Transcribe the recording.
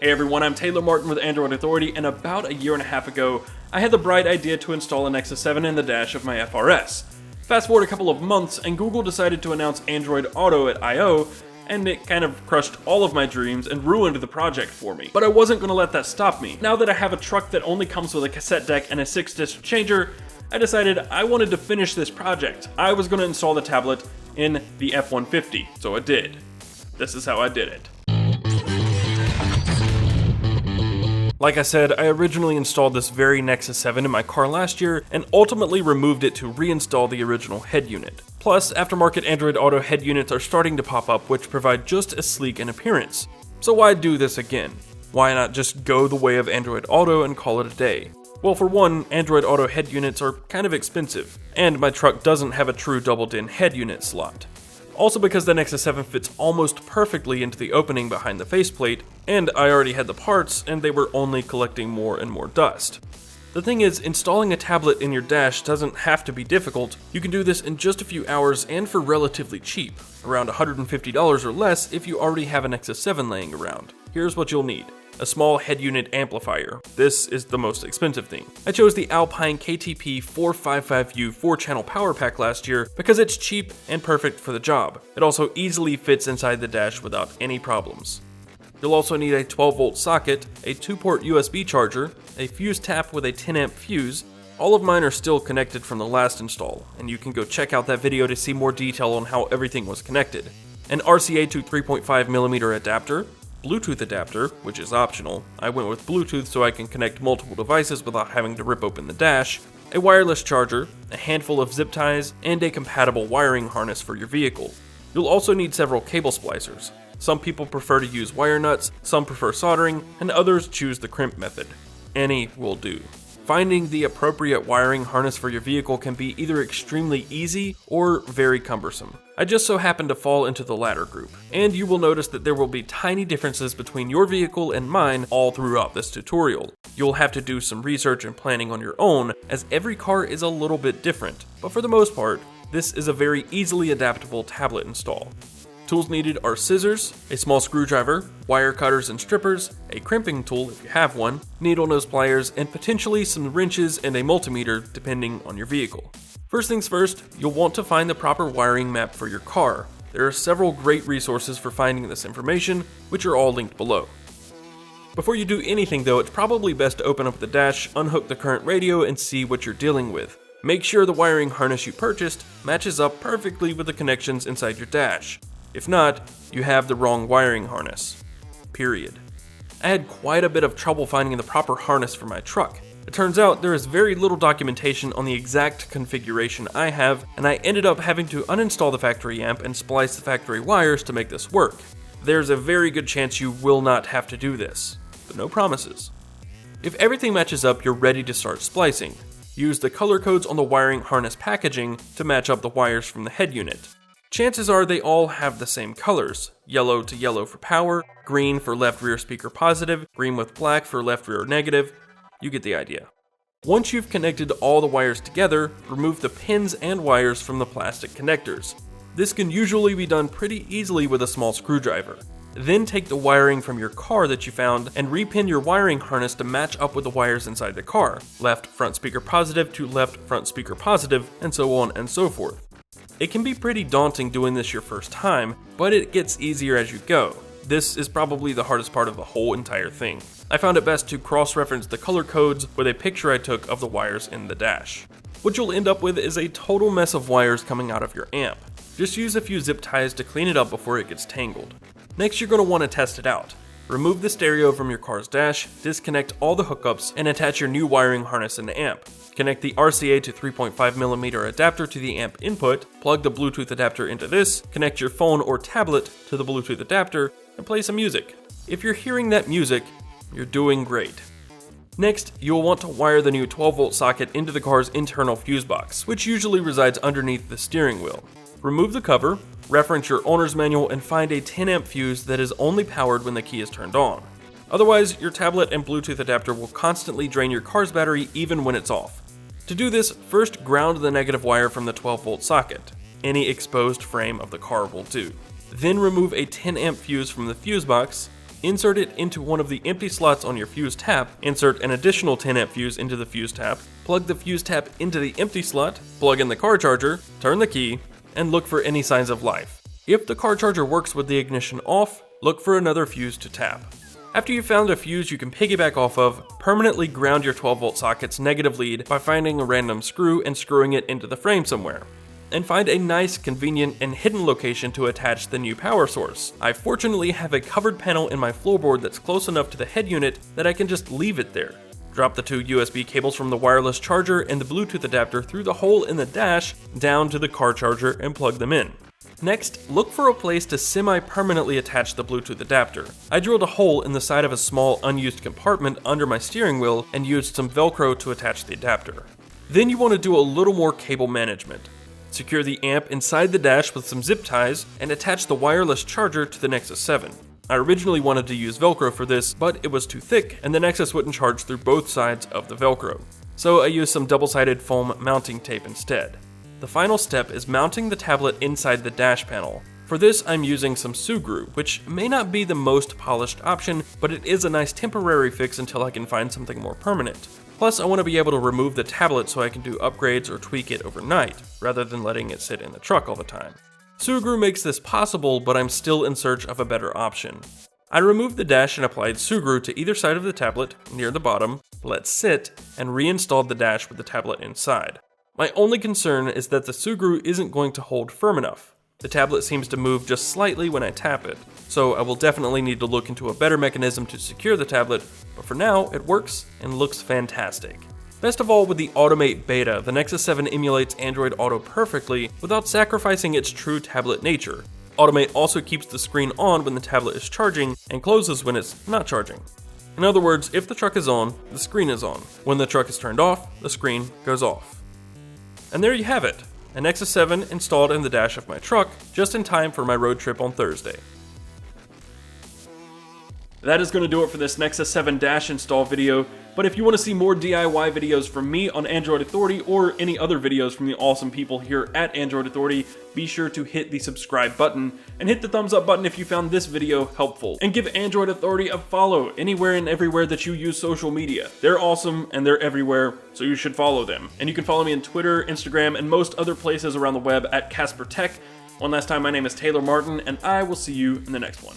Hey everyone, I'm Taylor Martin with Android Authority, and about a year and a half ago, I had the bright idea to install a Nexus 7 in the dash of my FRS. Fast forward a couple of months, and Google decided to announce Android Auto at I.O., and it kind of crushed all of my dreams and ruined the project for me. But I wasn't going to let that stop me. Now that I have a truck that only comes with a cassette deck and a 6-disc changer, I decided I wanted to finish this project. I was going to install the tablet in the F-150, so I did. This is how I did it. Like I said, I originally installed this very Nexus 7 in my car last year and ultimately removed it to reinstall the original head unit. Plus, aftermarket Android Auto head units are starting to pop up, which provide just as sleek an appearance. So why do this again? Why not just go the way of Android Auto and call it a day? Well, for one, Android Auto head units are kind of expensive, and my truck doesn't have a true double-din head unit slot. Also because the Nexus 7 fits almost perfectly into the opening behind the faceplate, and I already had the parts and they were only collecting more and more dust. The thing is, installing a tablet in your dash doesn't have to be difficult. You can do this in just a few hours and for relatively cheap, around $150 or less if you already have a Nexus 7 laying around. Here's what you'll need. A small head unit amplifier. This is the most expensive thing. I chose the Alpine KTP 455U 4-channel power pack last year because it's cheap and perfect for the job. It also easily fits inside the dash without any problems. You'll also need a 12-volt socket, a 2-port USB charger, a fuse tap with a 10-amp fuse. All of mine are still connected from the last install, and you can go check out that video to see more detail on how everything was connected. An RCA to 3.5mm adapter, Bluetooth adapter, which is optional. I went with Bluetooth so I can connect multiple devices without having to rip open the dash, a wireless charger, a handful of zip ties, and a compatible wiring harness for your vehicle. You'll also need several cable splicers. Some people prefer to use wire nuts, some prefer soldering, and others choose the crimp method. Any will do. Finding the appropriate wiring harness for your vehicle can be either extremely easy or very cumbersome. I just so happen to fall into the latter group, and you will notice that there will be tiny differences between your vehicle and mine all throughout this tutorial. You'll have to do some research and planning on your own, as every car is a little bit different, but for the most part, this is a very easily adaptable tablet install. Tools needed are scissors, a small screwdriver, wire cutters and strippers, a crimping tool if you have one, needle nose pliers, and potentially some wrenches and a multimeter depending on your vehicle. First things first, you'll want to find the proper wiring map for your car. There are several great resources for finding this information, which are all linked below. Before you do anything though, it's probably best to open up the dash, unhook the current radio, and see what you're dealing with. Make sure the wiring harness you purchased matches up perfectly with the connections inside your dash. If not, you have the wrong wiring harness. Period. I had quite a bit of trouble finding the proper harness for my truck. It turns out there is very little documentation on the exact configuration I have, and I ended up having to uninstall the factory amp and splice the factory wires to make this work. There's a very good chance you will not have to do this, but no promises. If everything matches up, you're ready to start splicing. Use the color codes on the wiring harness packaging to match up the wires from the head unit. Chances are they all have the same colors, yellow to yellow for power, green for left rear speaker positive, green with black for left rear negative. You get the idea. Once you've connected all the wires together, remove the pins and wires from the plastic connectors. This can usually be done pretty easily with a small screwdriver. Then take the wiring from your car that you found and repin your wiring harness to match up with the wires inside the car, left front speaker positive to left front speaker positive, and so on and so forth. It can be pretty daunting doing this your first time, but it gets easier as you go. This is probably the hardest part of the whole entire thing. I found it best to cross-reference the color codes with a picture I took of the wires in the dash. What you'll end up with is a total mess of wires coming out of your amp. Just use a few zip ties to clean it up before it gets tangled. Next, you're going to want to test it out. Remove the stereo from your car's dash, disconnect all the hookups, and attach your new wiring harness in the amp. Connect the RCA to 3.5mm adapter to the amp input, plug the Bluetooth adapter into this, connect your phone or tablet to the Bluetooth adapter, and play some music. If you're hearing that music, you're doing great. Next, you'll want to wire the new 12-volt socket into the car's internal fuse box, which usually resides underneath the steering wheel. Remove the cover, reference your owner's manual, and find a 10-amp fuse that is only powered when the key is turned on. Otherwise, your tablet and Bluetooth adapter will constantly drain your car's battery even when it's off. To do this, first ground the negative wire from the 12-volt socket. Any exposed frame of the car will do. Then remove a 10-amp fuse from the fuse box, insert it into one of the empty slots on your fuse tap, insert an additional 10 amp fuse into the fuse tap, plug the fuse tap into the empty slot, plug in the car charger, turn the key, and look for any signs of life. If the car charger works with the ignition off, look for another fuse to tap. After you've found a fuse you can piggyback off of, permanently ground your 12-volt socket's negative lead by finding a random screw and screwing it into the frame somewhere. And find a nice, convenient, and hidden location to attach the new power source. I fortunately have a covered panel in my floorboard that's close enough to the head unit that I can just leave it there. Drop the two USB cables from the wireless charger and the Bluetooth adapter through the hole in the dash down to the car charger and plug them in. Next, look for a place to semi-permanently attach the Bluetooth adapter. I drilled a hole in the side of a small unused compartment under my steering wheel and used some Velcro to attach the adapter. Then you want to do a little more cable management. Secure the amp inside the dash with some zip ties and attach the wireless charger to the Nexus 7. I originally wanted to use Velcro for this, but it was too thick and the Nexus wouldn't charge through both sides of the Velcro. So I used some double-sided foam mounting tape instead. The final step is mounting the tablet inside the dash panel. For this I'm using some Sugru, which may not be the most polished option, but it is a nice temporary fix until I can find something more permanent. Plus I want to be able to remove the tablet so I can do upgrades or tweak it overnight, rather than letting it sit in the truck all the time. Sugru makes this possible, but I'm still in search of a better option. I removed the dash and applied Sugru to either side of the tablet, near the bottom, let sit, and reinstalled the dash with the tablet inside. My only concern is that the Sugru isn't going to hold firm enough. The tablet seems to move just slightly when I tap it, so I will definitely need to look into a better mechanism to secure the tablet, but for now it works and looks fantastic. Best of all, with the Automate beta, the Nexus 7 emulates Android Auto perfectly without sacrificing its true tablet nature. Automate also keeps the screen on when the tablet is charging and closes when it's not charging. In other words, if the truck is on, the screen is on. When the truck is turned off, the screen goes off. And there you have it, a Nexus 7 installed in the dash of my truck, just in time for my road trip on Thursday. That is going to do it for this Nexus 7 dash install video, but if you want to see more DIY videos from me on Android Authority or any other videos from the awesome people here at Android Authority, be sure to hit the subscribe button and hit the thumbs up button if you found this video helpful. And give Android Authority a follow anywhere and everywhere that you use social media. They're awesome and they're everywhere, so you should follow them. And you can follow me on Twitter, Instagram, and most other places around the web at Casper Tech. One last time, my name is Taylor Martin, and I will see you in the next one.